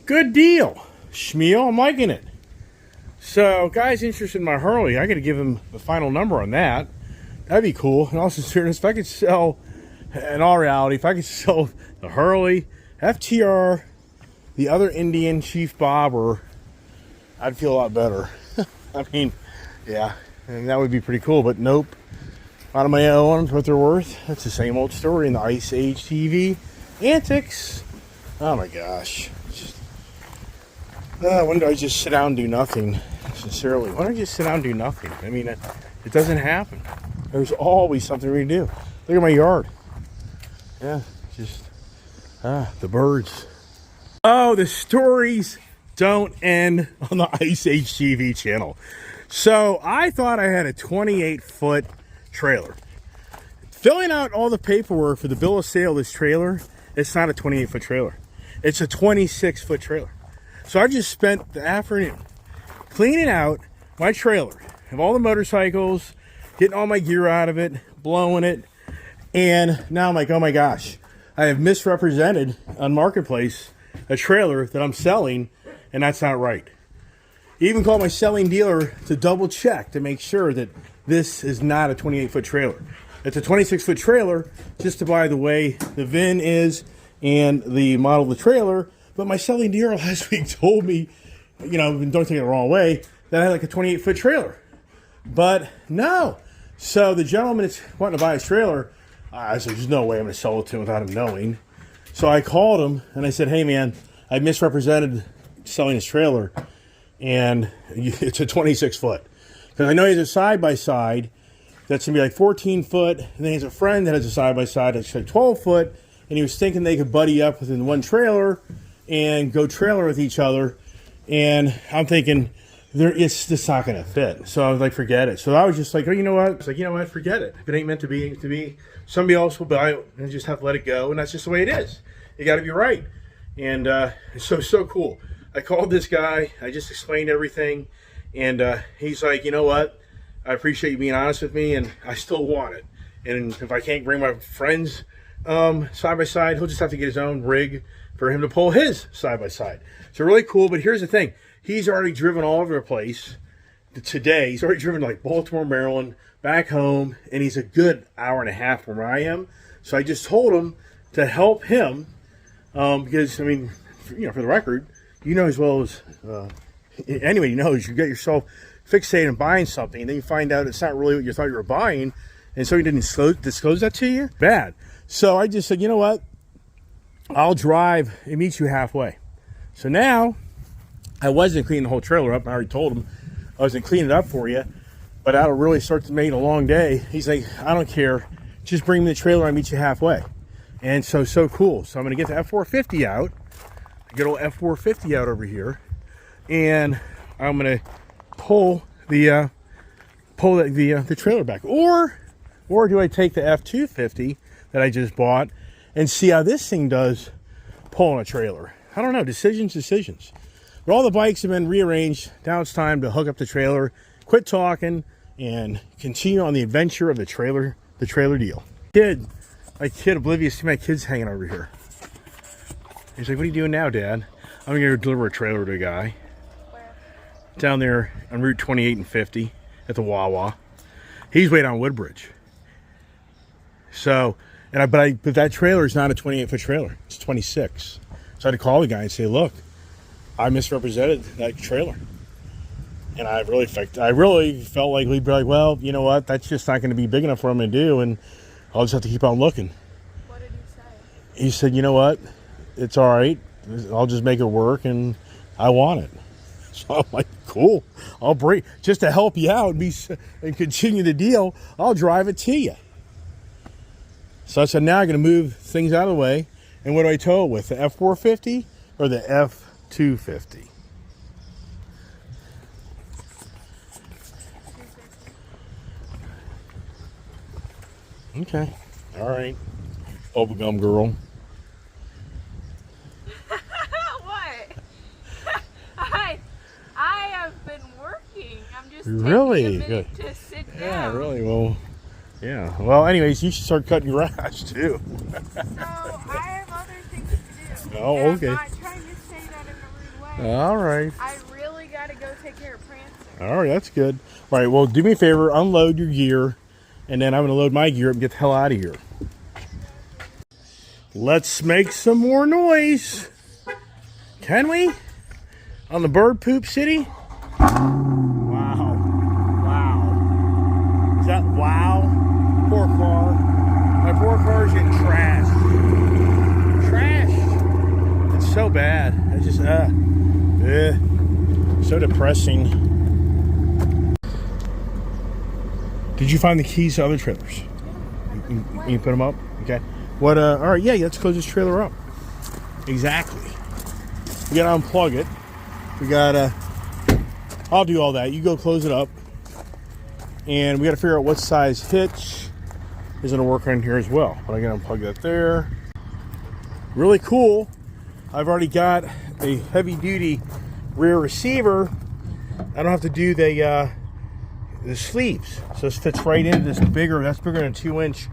Good deal. Schmeal, I'm liking it. So, guys interested in my Harley, I got to give him the final number on that. That'd be cool. And also, serious, if I could sell, in all reality, if I could sell the Harley, FTR, the other Indian Chief Bobber, I'd feel a lot better. I mean, yeah, and that would be pretty cool. But nope, out of my own, what they're worth. That's the same old story in the Ice Age TV antics. Oh my gosh. When do I just sit down and do nothing? Sincerely, why don't I just sit down and do nothing? I mean, it doesn't happen. There's always something we can do. Look at my yard. Yeah, just, the birds. Oh, the stories don't end on the Ice Age TV channel. So I thought I had a 28-foot trailer. Filling out all the paperwork for the bill of sale of this trailer, it's not a 28-foot trailer. It's a 26-foot trailer. So I just spent the afternoon cleaning out my trailer of all the motorcycles, getting all my gear out of it, blowing it, and now I'm like, oh my gosh, I have misrepresented on Marketplace a trailer that I'm selling, and that's not right. Even called my selling dealer to double check to make sure that this is not a 28-foot trailer. It's a 26-foot trailer, just by the way the VIN is and the model of the trailer. But my selling dealer last week told me, you know, don't take it the wrong way, that I had like a 28-foot trailer. But no. So the gentleman that's wanting to buy a trailer, I said, there's no way I'm going to sell it to him without him knowing. So I called him and I said, hey man, I misrepresented selling his trailer, and it's a 26-foot. Because I know he has a side-by-side that's going to be like 14 foot, and then he has a friend that has a side-by-side that's like 12 foot, and he was thinking they could buddy up within one trailer and go trailer with each other. And I'm thinking, it's just not going to fit. So I was like, forget it. So I was just like, oh, you know what? It's like, you know what? Forget it. If it ain't meant to be, somebody else will buy it and just have to let it go. And that's just the way it is. You got to be right. And it's so cool. I called this guy. I just explained everything. And he's like, you know what? I appreciate you being honest with me, and I still want it. And if I can't bring my friends side by side, he'll just have to get his own rig for him to pull his side by side. So really cool. But here's the thing: he's already driven all over the place today. He's already driven like Baltimore, Maryland, back home, and he's a good hour and a half from where I am. So I just told him to help him because, I mean, for the record, you know as well as anybody knows, you get yourself fixated on buying something, and then you find out it's not really what you thought you were buying, and so he didn't disclose that to you. Bad. So I just said, you know what? I'll drive and meet you halfway. So now, I wasn't cleaning the whole trailer up. I already told him I wasn't cleaning it up for you, but that'll really start to make it a long day. He's like, I don't care. Just bring me the trailer. I'll meet you halfway. And so cool. So I'm going to get the F450 out. Good old F450 out over here. And I'm going to pull the trailer back. Or do I take the F250 that I just bought and see how this thing does pulling a trailer? I don't know. Decisions. But all the bikes have been rearranged. Now it's time to hook up the trailer, quit talking, and continue on the adventure of the trailer deal. My kid oblivious to my kids hanging over here. He's like, what are you doing now, Dad? I'm going to deliver a trailer to a guy. Where? Down there on Route 28 and 50 at the Wawa. He's way down Woodbridge. So, but that trailer is not a 28-foot trailer. It's 26. So I had to call the guy and say, look, I misrepresented that trailer. And I really felt like we'd be like, well, you know what? That's just not going to be big enough for him to do, and I'll just have to keep on looking. What did he say? He said, you know what? It's all right. I'll just make it work, and I want it. So I'm like, cool. I'll bring, just to help you out and continue the deal, I'll drive it to you. So I said, now I'm going to move things out of the way. And what do I tow it with? The F450 or the F250? Okay. All right. Bubblegum girl. What? I have been working. I'm just really taking a minute good to sit down. Yeah, really. Well, yeah. Well, anyways, you should start cutting grass too. So I have other things to do. Oh, And okay. I'm not trying to say that in a rude All right. I really got to go take care of Prancer. All right, that's good. All right, well, do me a favor, unload your gear, and then I'm going to load my gear up and get the hell out of here. Let's make some more noise. Can we? On the Bird Poop City? Wow. Wow. Is that wow? Poor car. My poor car's getting trashed. Trashed. It's so bad. I just, so depressing. Did you find the keys to other trailers? You put them up? Okay. What, all right, yeah, let's close this trailer up. Exactly. We gotta unplug it. We gotta, I'll do all that. You go close it up. And we gotta figure out what size hitch is gonna work on here as well. But I gotta unplug that there. Really cool. I've already got a heavy duty rear receiver. I don't have to do the sleeves. So this fits right into this bigger, that's bigger than a 2-inch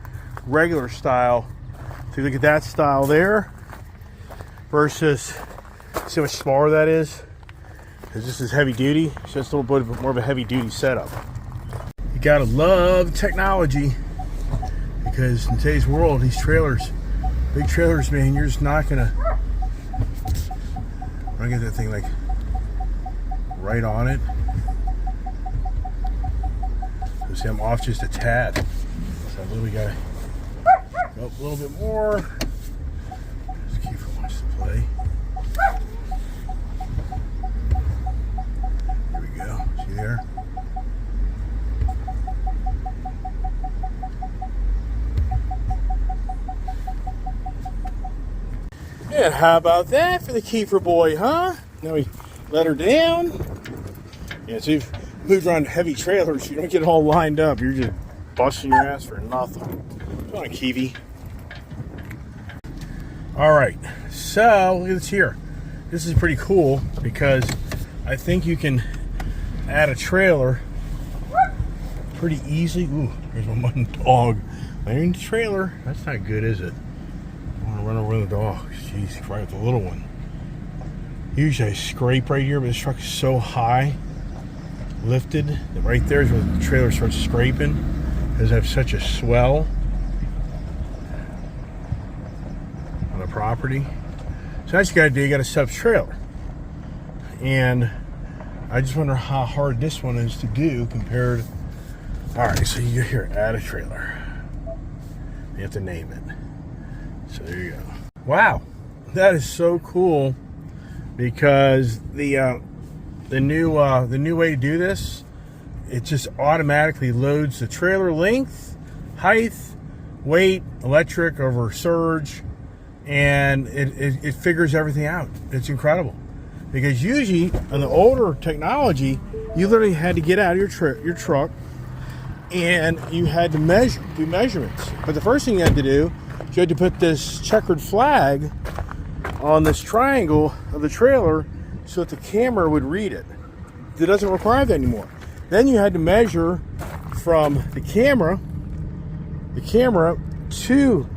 regular style. So you look at that style there versus, see how much smaller that is? Because this is heavy duty, so it's a little bit more of a heavy duty setup. You gotta love technology, because in today's world, these trailers, big trailers, man, you're just not gonna get that thing like right on it. So see, I'm off just a tad. So I literally gotta go up a little bit more. Just Kiefer wants to play. Here we go. See there? And how about that for the Kiefer boy, huh? Now we let her down. Yeah, so you've moved around heavy trailers, you don't get it all lined up. You're just busting your ass for nothing. Come on, Kiwi. All right, so look at this here. This is pretty cool because I think you can add a trailer pretty easily. Ooh, there's one dog laying the trailer. That's not good, is it? I want to run over the dog. Jeez, Christ, the little one. Usually I scrape right here, but this truck is so high, lifted, that right there is where the trailer starts scraping because I have such a swell on the property. So that's what you got to do. You got to set up trailer. And I just wonder how hard this one is to do compared. All right, so you here, add a trailer. You have to name it. So there you go. Wow, that is so cool because the new way to do this, it just automatically loads the trailer length, height, weight, electric over surge, and it figures everything out. It's incredible. Because usually on the older technology, you literally had to get out of your truck and you had to do measurements. But the first thing you had to do is you had to put this checkered flag on this triangle of the trailer so that the camera would read it. It doesn't require that anymore. Then you had to measure from the camera to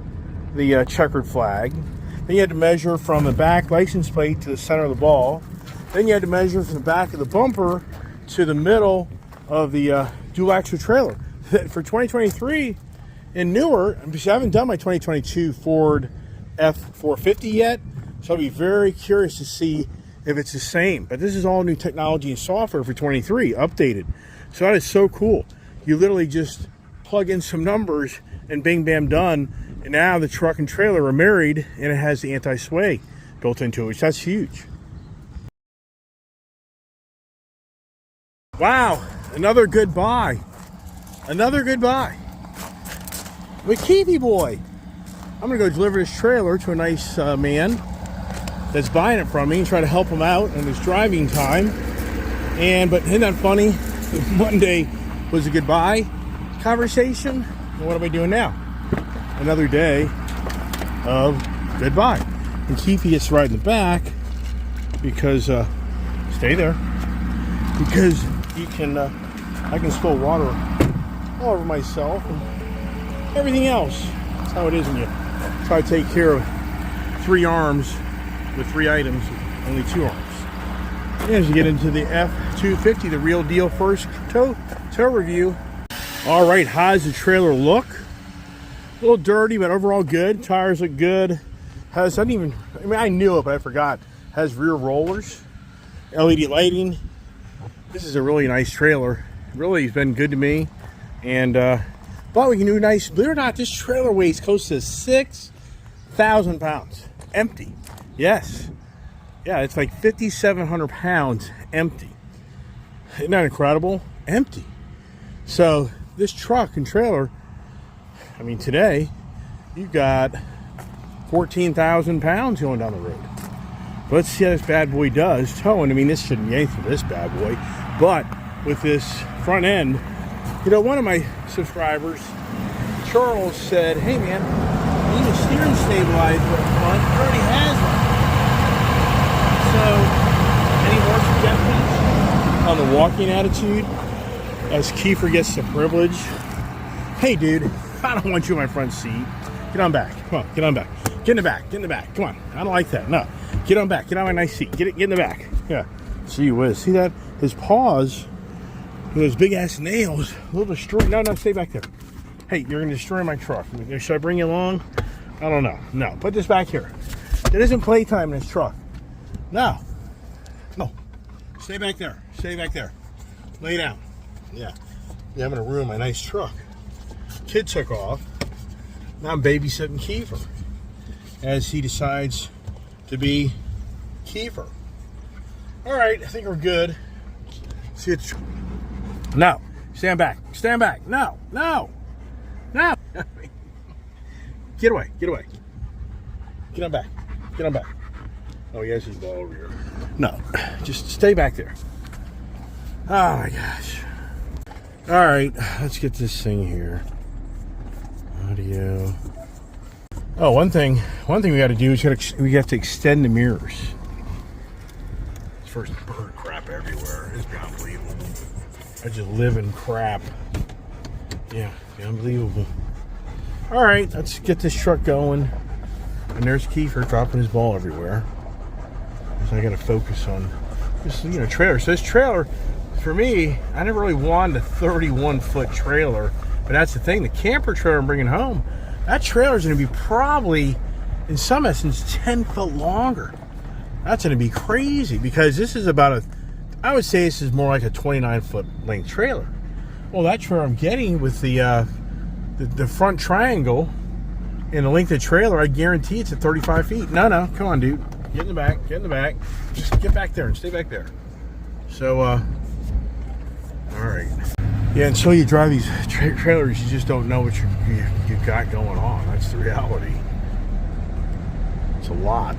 the checkered flag. Then you had to measure from the back license plate to the center of the ball. Then you had to measure from the back of the bumper to the middle of the dual axle trailer. For 2023 and newer, because I haven't done my 2022 Ford F450 yet, so I'll be very curious to see if it's the same. But this is all new technology and software for 23, updated. So that is so cool. You literally just plug in some numbers and bing, bam, done. And now the truck and trailer are married, and it has the anti-sway built into it, which that's huge. Wow, another goodbye. Another goodbye. With Kiwi Boy. I'm going to go deliver this trailer to a nice man that's buying it from me and try to help him out in his driving time. But isn't that funny? Monday was a goodbye conversation. And what am I doing now? Another day of goodbye. And Keefy gets right in the back because stay there, because he can I can spill water all over myself and everything else. That's how it is when you try to take care of 3 arms with 3 items, only 2 arms. As you get into the F-250, the real deal first tow review. All right, how's the trailer look? A little dirty, but overall good. Tires look good. Has, I knew it, but I forgot. Has rear rollers, LED lighting. This is a really nice trailer. Really, has been good to me. And, but we can do nice. Believe it or not, this trailer weighs close to 6,000 pounds. Empty. Yes. Yeah, it's like 5,700 pounds empty. Isn't that incredible? Empty. So this truck and trailer, I mean, today you've got 14,000 pounds going down the road. Let's see how this bad boy does towing. I mean, this shouldn't be anything for this bad boy, but with this front end, you know, one of my subscribers, Charles, said, "Hey man, you need a steering stabilizer up front." It already has one. So, any more suggestions on the walking attitude as Kiefer gets the privilege? Hey dude, I don't want you in my front seat. Get on back. Come on, get on back. Get in the back. Get in the back. Come on. I don't like that. No. Get on back. Get on my nice seat. Get in the back. Yeah. Gee whiz. See that? His paws, with those big ass nails, a little destroy. No, stay back there. Hey, you're going to destroy my truck. Should I bring you along? I don't know. No. Put this back here. It isn't playtime in this truck. No. Stay back there. Stay back there. Lay down. Yeah. Yeah, I'm going to ruin my nice truck. Kid took off. Now I'm babysitting Kiefer as he decides to be Kiefer. All right, I think we're good. See it. No, stand back. Stand back. No. Get away. Get away. Get on back. Get on back. Oh, he has his ball over here. No, just stay back there. Oh my gosh. All right, let's get this thing here. Audio. Oh, one thing we got to do is we have to extend the mirrors. First bird crap everywhere. It's unbelievable. I just live in crap. Yeah, it's unbelievable. All right, let's get this truck going. And there's Kiefer dropping his ball everywhere. So I got to focus on this, trailer. So this trailer, for me, I never really wanted a 31-foot trailer. But that's the thing, the camper trailer I'm bringing home, that trailer is going to be probably, in some essence, 10 foot longer. That's going to be crazy because this is about I would say this is more like a 29-foot length trailer. Well, that trailer I'm getting with the front triangle and the length of the trailer, I guarantee it's at 35 feet. No, come on, dude. Get in the back. Get in the back. Just get back there and stay back there. So, all right. Yeah, until you drive these trailers, you just don't know what you've got going on. That's the reality. It's a lot.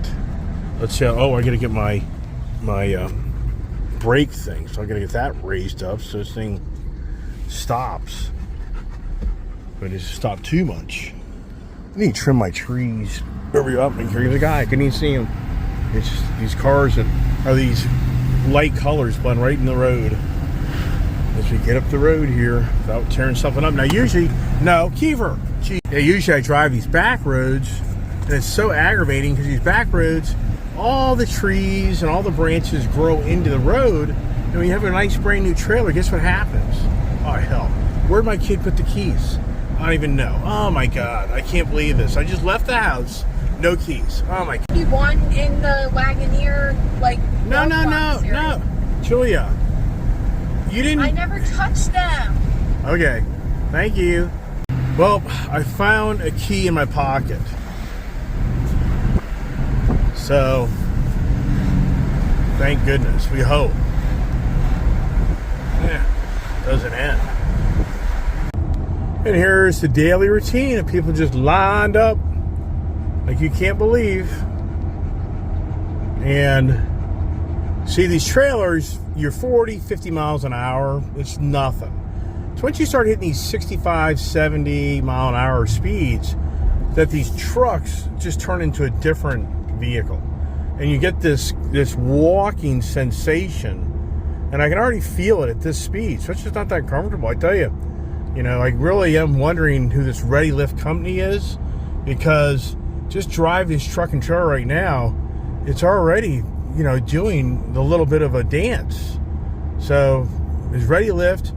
Let's see. Oh, I got to get my brake thing, so I got to get that raised up so this thing stops. But it's stopped too much. I need to trim my trees. Hurry up! And here's a guy. I couldn't even see him. It's just, these cars that are these light colors blend right in the road. As we get up the road here without tearing something up. Now usually, Kiefer. Usually I drive these back roads and it's so aggravating because these back roads, all the trees and all the branches grow into the road, and when you have a nice brand new trailer, guess what happens? Oh hell, where'd my kid put the keys? I don't even know. Oh my God, I can't believe this. I just left the house, no keys. Oh my God. You one in the Wagoneer, like No, Julia. You didn't. I never touched them. Okay, thank you. Well, I found a key in my pocket. So, thank goodness. We hope. Yeah, doesn't end. And here's the daily routine of people just lined up like you can't believe. And see, these trailers, you're 40, 50 miles an hour. It's nothing. So once you start hitting these 65, 70 mile an hour speeds, that these trucks just turn into a different vehicle. And you get this walking sensation. And I can already feel it at this speed. So it's just not that comfortable, I tell you. I really am wondering who this Ready Lift company is, because just drive this truck and trailer right now, it's already, doing the little bit of a dance. So is Ready Lift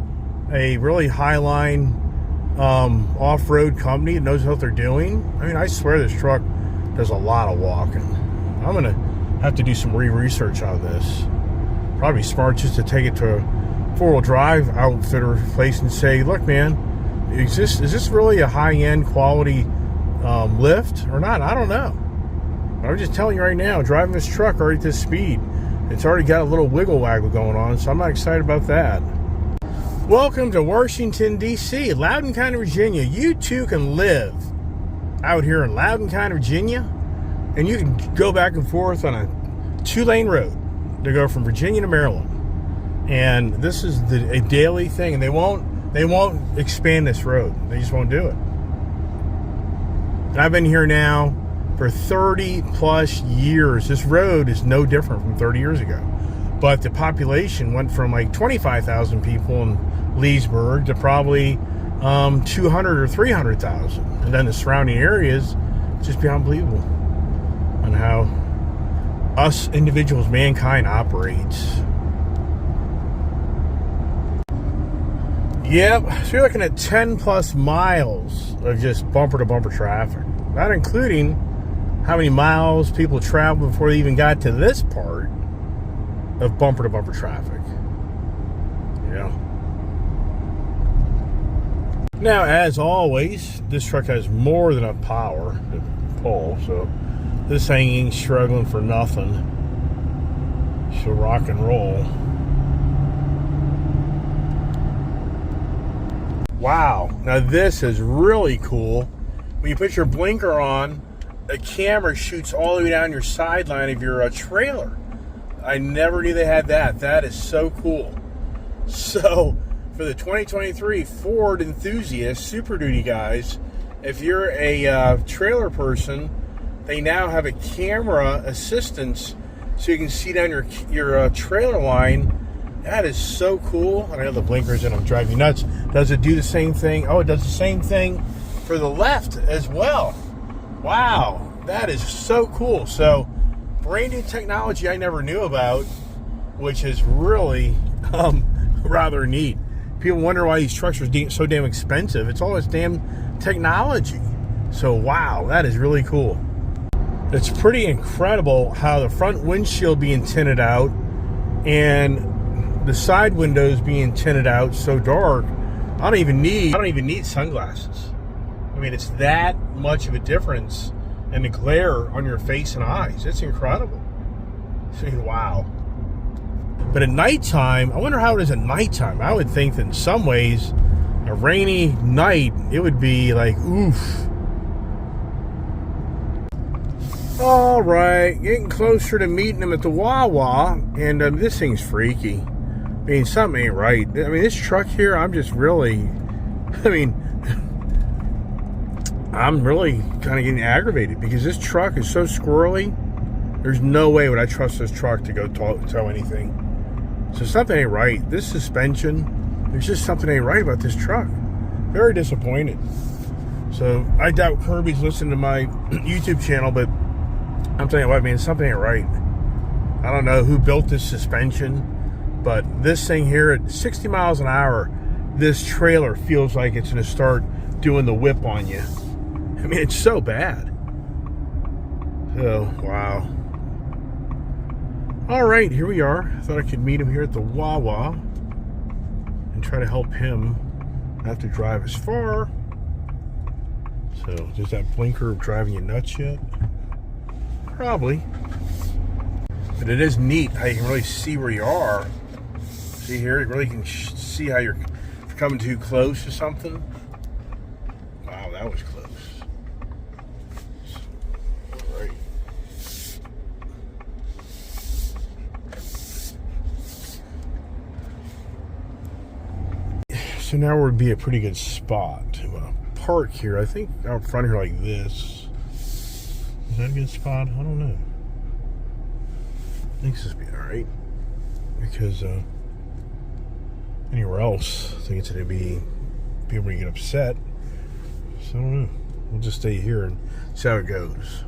a really high line off-road company that knows what they're doing? I mean, I swear this truck does a lot of walking. I'm gonna have to do some research on this. Probably smart just to take it to a four-wheel drive outfitter place and say, look, man, is this really a high-end quality lift or not? I don't know. But I'm just telling you right now, driving this truck already at this speed, it's already got a little wiggle waggle going on, so I'm not excited about that. Welcome to Washington, D.C., Loudoun County, Virginia. You too can live out here in Loudoun County, Virginia, and you can go back and forth on a 2-lane road to go from Virginia to Maryland. And this is a daily thing, and they won't expand this road. They just won't do it. And I've been here now for 30 plus years. This road is no different from 30 years ago. But the population went from like 25,000 people in Leesburg to probably 200 or 300,000. And then the surrounding areas, just be unbelievable on how us individuals, mankind, operates. Yep, so you're looking at 10 plus miles of just bumper to bumper traffic. Not including how many miles people traveled before they even got to this part of bumper to bumper traffic. Yeah. Now, as always, this truck has more than enough power to pull, so this thing ain't struggling for nothing. She'll rock and roll. Wow, now this is really cool. When you put your blinker on, the camera shoots all the way down your sideline of your trailer. I never knew they had that. That is so cool. So, for the 2023 Ford enthusiast Super Duty guys, if you're a trailer person, they now have a camera assistance so you can see down your trailer line. That is so cool. I know the blinker's in, I'm driving you nuts. Does it do the same thing? Oh, it does the same thing for the left as well. Wow, that is so cool. So, brand new technology I never knew about, which is really rather neat. People wonder why these trucks are so damn expensive. It's all this damn technology. So, wow, that is really cool. It's pretty incredible how the front windshield being tinted out and the side windows being tinted out so dark. I don't even need sunglasses. I mean, it's that much of a difference in the glare on your face and eyes. It's incredible. I mean, wow. But at nighttime, I wonder how it is at nighttime. I would think that in some ways, a rainy night, it would be like, oof. All right, getting closer to meeting them at the Wawa, and this thing's freaky. I mean, something ain't right. I mean, this truck here, I'm really kind of getting aggravated because this truck is so squirrely. There's no way would I trust this truck to go tow anything. So something ain't right. This suspension, there's just something ain't right about this truck. Very disappointed. So I doubt Kirby's listening to my YouTube channel, but I'm telling you what, man, something ain't right. I don't know who built this suspension, but this thing here at 60 miles an hour, this trailer feels like it's going to start doing the whip on you. I mean, it's so bad. Oh, wow. All right, here we are. I thought I could meet him here at the Wawa and try to help him not have to drive as far. So, does that blinker driving you nuts yet? Probably. But it is neat how you can really see where you are. See here, you really can see how you're coming too close to something. Wow, that was close. All right. So now would be a pretty good spot to park here. I think out front here like this. Is that a good spot? I don't know. I think this would be alright. Because anywhere else, I think it's going to be people are going to get upset. So I don't know. We'll just stay here and see how it goes.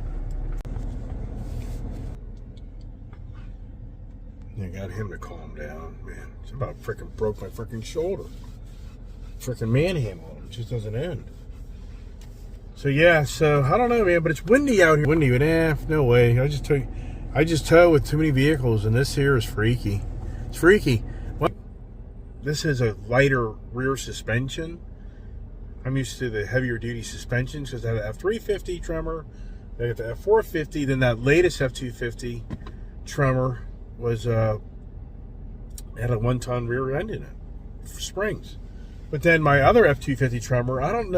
I got him to calm down, man. It's about freaking broke my freaking shoulder. Freaking manhandle him. It just doesn't end. So yeah, so I don't know, man, but it's windy out here. Windy, but no way. I just tow with too many vehicles, and this here is freaky. It's freaky. Well, this is a lighter rear suspension. I'm used to the heavier duty suspensions because I have a F350 Tremor, I got the F450, then that latest F250 Tremor was had a 1-ton rear end in it for springs. But then my other F250 Tremor, I don't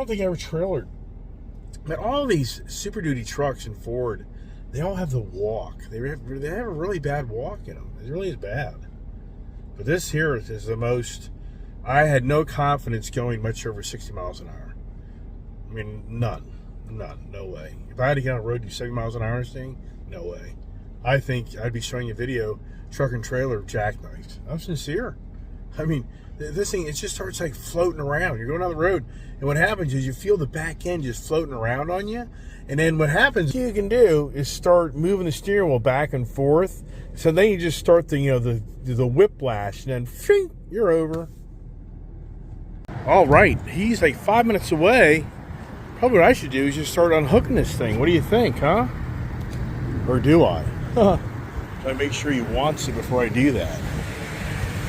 think I ever trailered. But all these Super Duty trucks in Ford, they all have the walk. They have a really bad walk in them. It really is bad. But this here is the most. I had no confidence going much over 60 miles an hour. I mean, none, no way. If I had to get on the road do 70 miles an hour and thing, no way. I think I'd be showing you a video, truck and trailer jackknifed. I'm sincere. I mean, this thing, it just starts like floating around. You're going down the road, and what happens is you feel the back end just floating around on you. And then what happens you can do is start moving the steering wheel back and forth. So then you just start the whiplash, and then shing, you're over. All right, he's like 5 minutes away. Probably what I should do is just start unhooking this thing. What do you think, huh? Or do I? I make sure he wants it before I do that.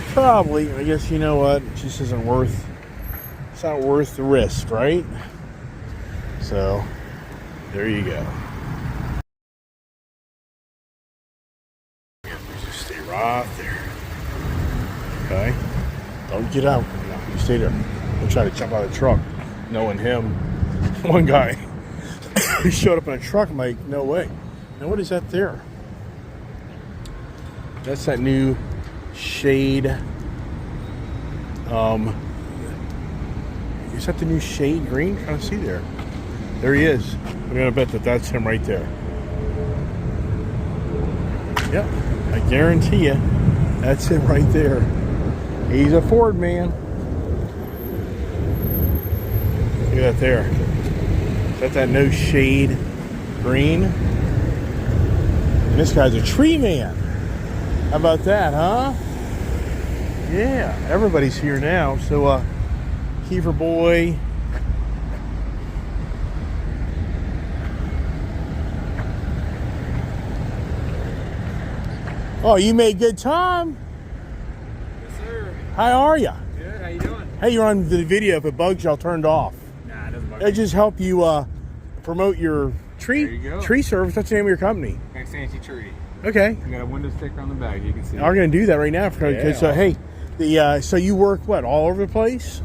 Probably. I guess you know what? It just isn't worth. It's not worth the risk, right? So there you go. Just stay right there. Okay. Don't get out. No, you stay there. Don't try to jump out of the truck. Knowing him, one guy he showed up in a truck. I'm like, no way. Now what is that there? That's that new shade. Is that the new shade green? I can't see there. There he is. I'm gonna bet that that's him right there. Yep, I guarantee you, that's him right there. He's a Ford man. Look at that there. Is that no shade green? And this guy's a tree man. How about that, huh? Yeah, everybody's here now. So, Kiefer boy. Oh, you made good time. Yes, sir. How are you? Good. How you doing? Hey, you're on the video. If it bugs you, I'll turn it off. Nah, it doesn't bug It me. just help you promote your There you go. tree service. That's the name of your company. Next Fancy Tree. Okay. You got a window sticker on the back. You can see. We're going to do that right now. Because, Yeah. hey, so you work, what, all over the place?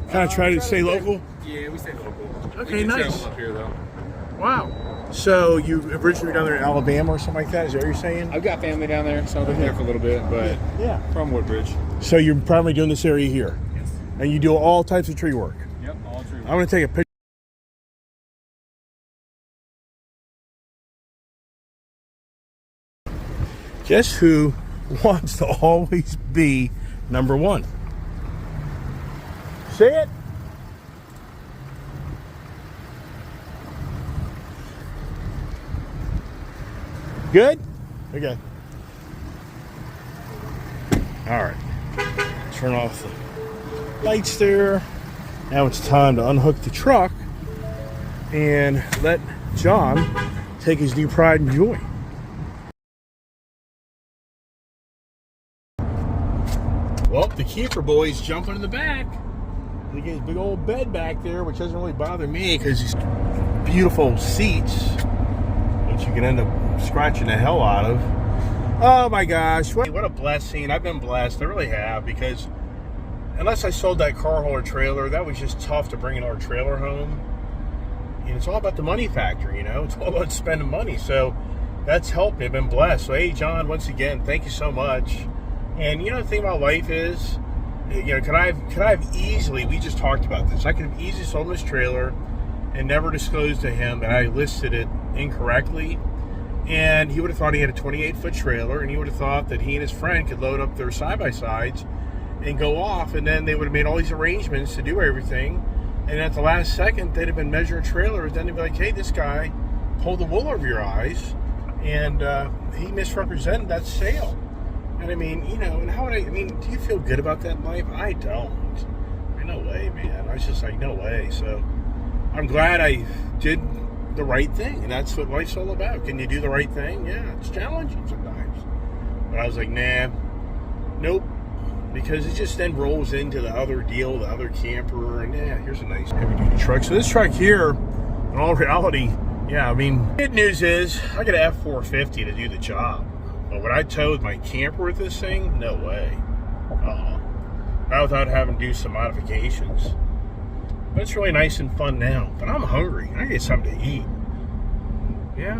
Kind of try to stay local? Yeah, we stay local. Okay, we can nice. travel up here, though. Wow. So you originally down there in Alabama or something like that? Is that what you're saying? I've got family down there, so I've been there for a little bit, but Yeah. from Woodbridge. So you're probably doing this area here? Yes. And you do all types of tree work? Yep, all true. I'm going to take a picture. Guess who wants to always be number one? Say it. Good? Okay. All right. Turn off the lights there. Now it's time to unhook the truck and let John take his new pride and joy. Well, the Kiefer boy's jumping in the back. Look at his big old bed back there, which doesn't really bother me because these beautiful seats, which you can end up scratching the hell out of. Oh my gosh, what a blessing. I've been blessed. I really have, because unless I sold that car hauler trailer, that was just tough to bring our trailer home. And it's all about the money factor, you know? It's all about spending money. So that's helped me. I've been blessed. So, hey, John, once again, thank you so much. And, you know, the thing about life is, you know, could I have easily, we just talked about this, I could have easily sold this trailer and never disclosed to him that I listed it incorrectly. And he would have thought he had a 28-foot trailer, and he would have thought that he and his friend could load up their side-by-sides and go off, and then they would have made all these arrangements to do everything. And at the last second, they'd have been measuring trailers. Then they'd be like, hey, this guy pulled the wool over your eyes. and he misrepresented that sale. And I mean, you know, and how would I mean, do you feel good about that life? I don't. No way, man. I was just like, no way. So I'm glad I did the right thing, and that's what life's all about. Can you do the right thing? Yeah, it's challenging sometimes. But I was like, nah, nope. Because it just then rolls into the other deal, the other camper, and yeah, here's a nice heavy-duty truck. So this truck here, in all reality, yeah, I mean, good news is I got an F450 to do the job. But would I tow my camper with this thing? No way. Not without having to do some modifications. But it's really nice and fun now. But I'm hungry. I get something to eat. Yeah.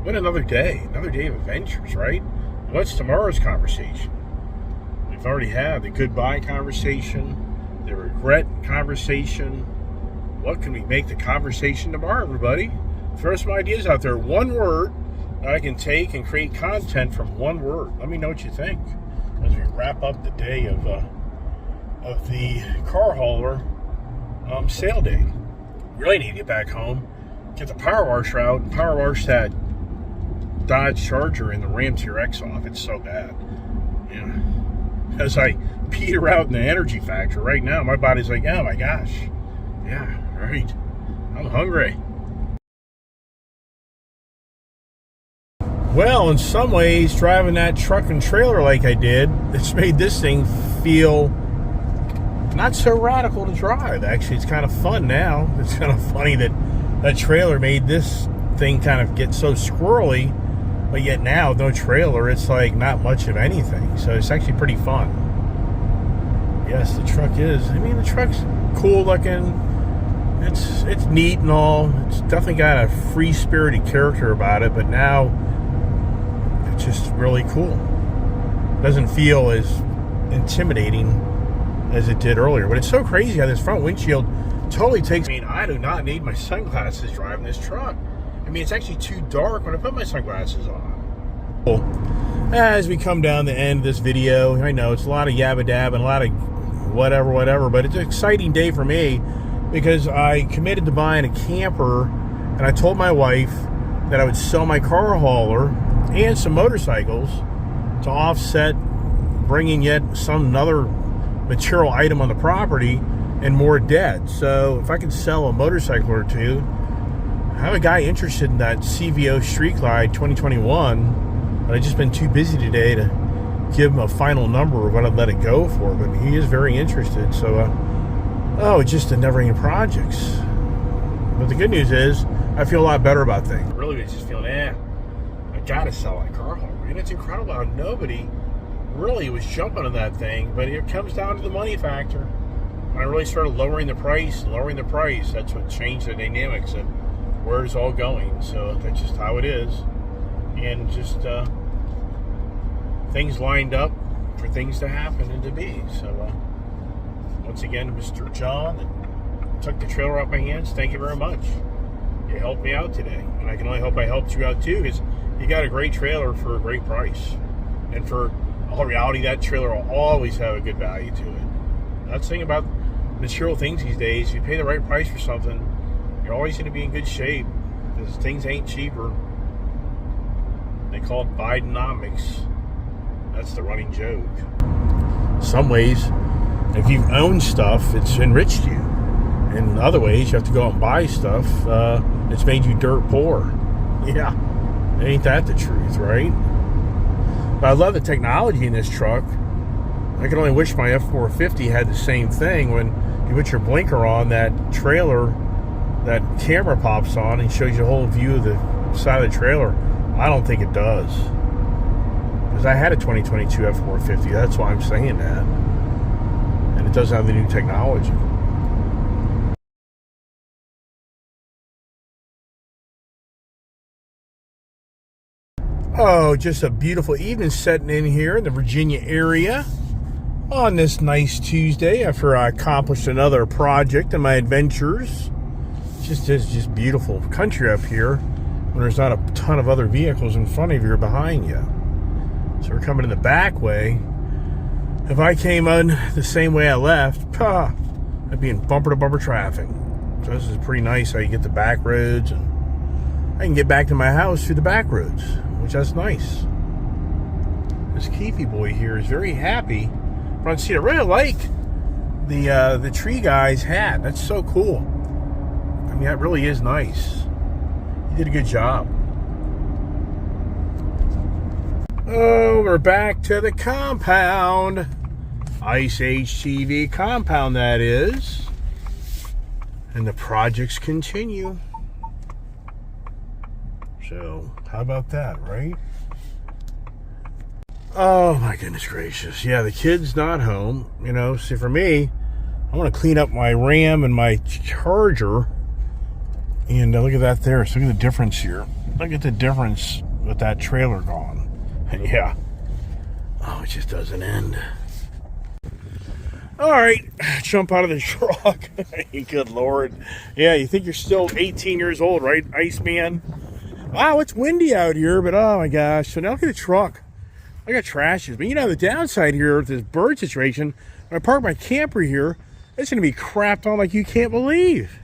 What another day of adventures, right? What's tomorrow's conversation? We've already had the goodbye conversation, the regret conversation. What can we make the conversation tomorrow, everybody? Throw some ideas out there. One word that I can take and create content from one word. Let me know what you think as we wrap up the day of the car hauler sale day. Really need to get back home, get the power washer out, and power wash that Dodge Charger and the Ram TRX off. It's so bad. Yeah. As I peter out in the energy factor right now, my body's like, oh my gosh. Yeah, right. I'm hungry. Well, in some ways, driving that truck and trailer like I did, it's made this thing feel not so radical to drive. Actually, it's kind of fun now. It's kind of funny that that trailer made this thing kind of get so squirrely, but yet now, no trailer, it's like not much of anything. So it's actually pretty fun. Yes, the truck is. I mean, the truck's cool looking. It's neat and all. It's definitely got a free-spirited character about it, but now it's just really cool. It doesn't feel as intimidating as it did earlier. But it's so crazy how this front windshield totally takes... I mean, I do not need my sunglasses driving this truck. I mean, it's actually too dark when I put my sunglasses on. Well, as we come down the end of this video, I know it's a lot of yabba dab and a lot of whatever, but it's an exciting day for me because I committed to buying a camper, and I told my wife that I would sell my car hauler and some motorcycles to offset bringing yet another material item on the property and more debt. So if I can sell a motorcycle or two, I have a guy interested in that CVO Street Glide 2021, but I've just been too busy today to give him a final number of what I'd let it go for, but he is very interested. So it's just a never-ending projects. But the good news is I feel a lot better about things. Really, it's just feeling, I gotta sell my car hauler. And it's incredible how nobody really was jumping on that thing, but it comes down to the money factor. When I really started lowering the price, that's what changed the dynamics of where it's all going. So that's just how it is. And just things lined up for things to happen and to be. So once again, Mr. John that took the trailer off my hands, thank you very much. You helped me out today. And I can only hope I helped you out too, because you got a great trailer for a great price. And for all reality, that trailer will always have a good value to it. That's the thing about material things these days. You pay the right price for something, you're always going to be in good shape, because things ain't cheaper. They call it Bidenomics. That's the running joke. Some ways, if you've owned stuff, it's enriched you. In other ways, you have to go out and buy stuff. It's made you dirt poor. Yeah, ain't that the truth, right? But I love the technology in this truck. I can only wish my F450 had the same thing. When you put your blinker on, that trailer, that camera pops on and shows you a whole view of the side of the trailer. I don't think it does. Because I had a 2022 F450. That's why I'm saying that. And it doesn't have the new technology. Oh, just a beautiful evening setting in here in the Virginia area on this nice Tuesday after I accomplished another project in my adventures. It's just beautiful country up here when there's not a ton of other vehicles in front of you or behind you. So we're coming in the back way. If I came on the same way I left, I'd be in bumper-to-bumper traffic. So this is pretty nice how you get the back roads, and I can get back to my house through the back roads, which is nice. This Keefy boy here is very happy. Front seat. I really like the tree guy's hat. That's so cool. I mean, that really is nice. You did a good job. Oh, we're back to the compound. Ice Age TV compound, that is. And the projects continue. So, how about that, right? Oh, my goodness gracious. Yeah, the kid's not home. You know, see, for me, I want to clean up my RAM and my charger. And look at that there. So look at the difference here. Look at the difference with that trailer gone. Yeah. Oh, it just doesn't end. All right. Jump out of the truck. Good Lord. Yeah, you think you're still 18 years old, right, Iceman? Wow, it's windy out here, but oh my gosh. So now look at the truck. I got trashes. But you know, the downside here with this bird situation, when I park my camper here, it's going to be crapped on like you can't believe.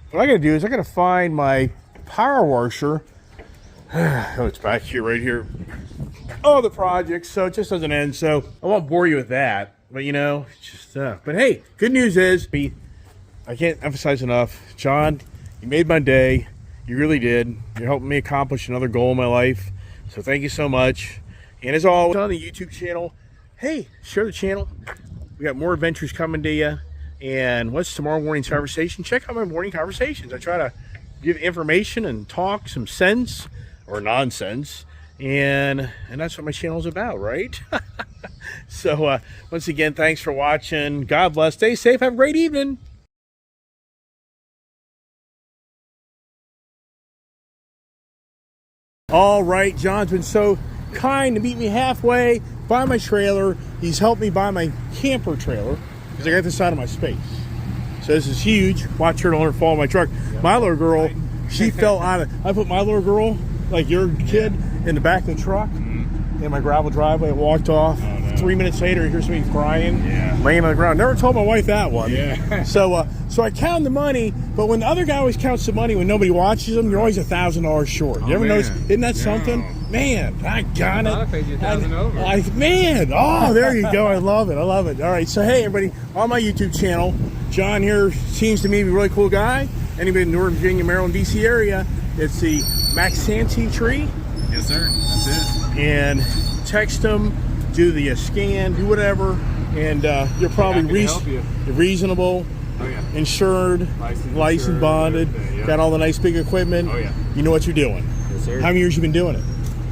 What I got to do is I got to find my power washer. Oh, it's back here, right here. Oh, the project. So it just doesn't end. So I won't bore you with that. But, you know, it's just, but hey, good news is, I can't emphasize enough, John, you made my day. You really did. You're helping me accomplish another goal in my life. So thank you so much. And as always, on the YouTube channel, hey, share the channel. We got more adventures coming to you. And what's tomorrow morning's conversation? Check out my morning conversations. I try to give information and talk some sense or nonsense. And that's what my channel is about, right? So once again, thanks for watching. God bless. Stay safe. Have a great evening. All right, John's been so kind to meet me halfway, buy my trailer. He's helped me buy my camper trailer because I got this out of my space. So this is huge. Watch her to learn to fall in my truck. My little girl, she fell out of. I put my little girl, like your kid, in the back of the truck in my gravel driveway. I walked off. Oh, no. 3 minutes later, I hear somebody crying, laying on the ground. Never told my wife that one. Yeah. So I count the money, but when the other guy always counts the money when nobody watches them, you're always $1,000 short. You ever notice? Isn't that something? Man, I got it. I paid you $1,000 over. Man, oh, there you go. I love it. I love it. All right, so hey, everybody, on my YouTube channel, John here seems to me to be a really cool guy. Anybody in the Northern Virginia, Maryland, D.C. area, it's the Maxanti tree. Yes, sir. That's it. And text them, do the scan, do whatever, and you're probably reasonable, insured, licensed, bonded, got all the nice big equipment. Oh, yeah. You know what you're doing. Yes, sir. How many years you been doing it?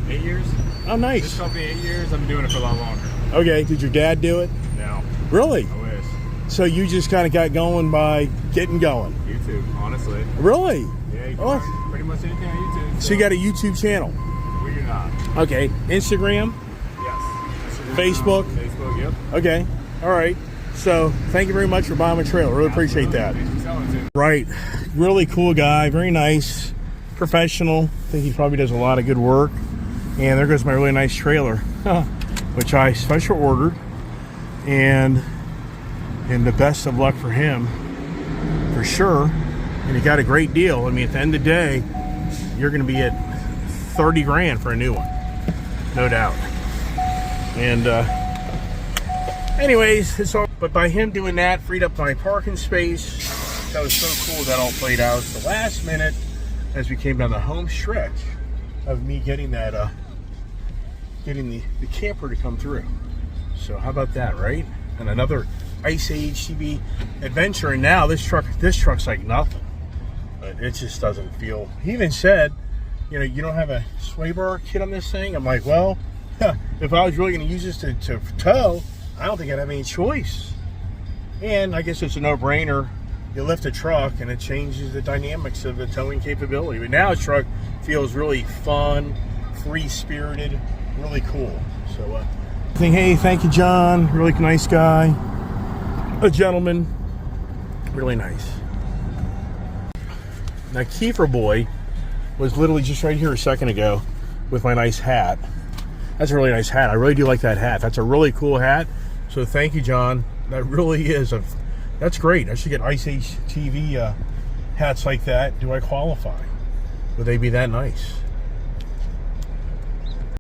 8 years. Oh, nice. This company 8 years. I've been doing it for a lot longer. Okay. Did your dad do it? No. Really? I wish. So you just kind of got going by getting going? YouTube, honestly. Really? Yeah, you can learn pretty much anything on YouTube. So you got a YouTube channel? We do not. Okay. Instagram? Yes. Facebook? Facebook, yep. Okay. All right. So thank you very much for buying my trailer. Really appreciate that. Thanks for selling it. Right. Really cool guy. Very nice. Professional. I think he probably does a lot of good work. And there goes my really nice trailer, which I special ordered. And the best of luck for him, for sure. And he got a great deal. I mean, at the end of the day, you're going to be at 30 grand for a new one. No doubt. And anyways, it's all, but by him doing that, freed up my parking space. That was so cool that all played out. The last minute, as we came down the home stretch of me getting that, getting the camper to come through. So how about that, right? And another Ice Age TV adventure. And now this truck's like nothing. But it just doesn't feel. He even said, you know, you don't have a sway bar kit on this thing. I'm like, well, if I was really going to use this to tow, I don't think I'd have any choice. And I guess it's a no-brainer. You lift a truck and it changes the dynamics of the towing capability. But now this truck feels really fun, free-spirited, really cool. So, hey, thank you, John. Really nice guy. A gentleman. Really nice. Now, Kiefer Boy was literally just right here a second ago with my nice hat. That's a really nice hat. I really do like that hat. That's a really cool hat. So thank you, John. That really is that's great. I should get Ice Age TV hats like that. Do I qualify? Would they be that nice?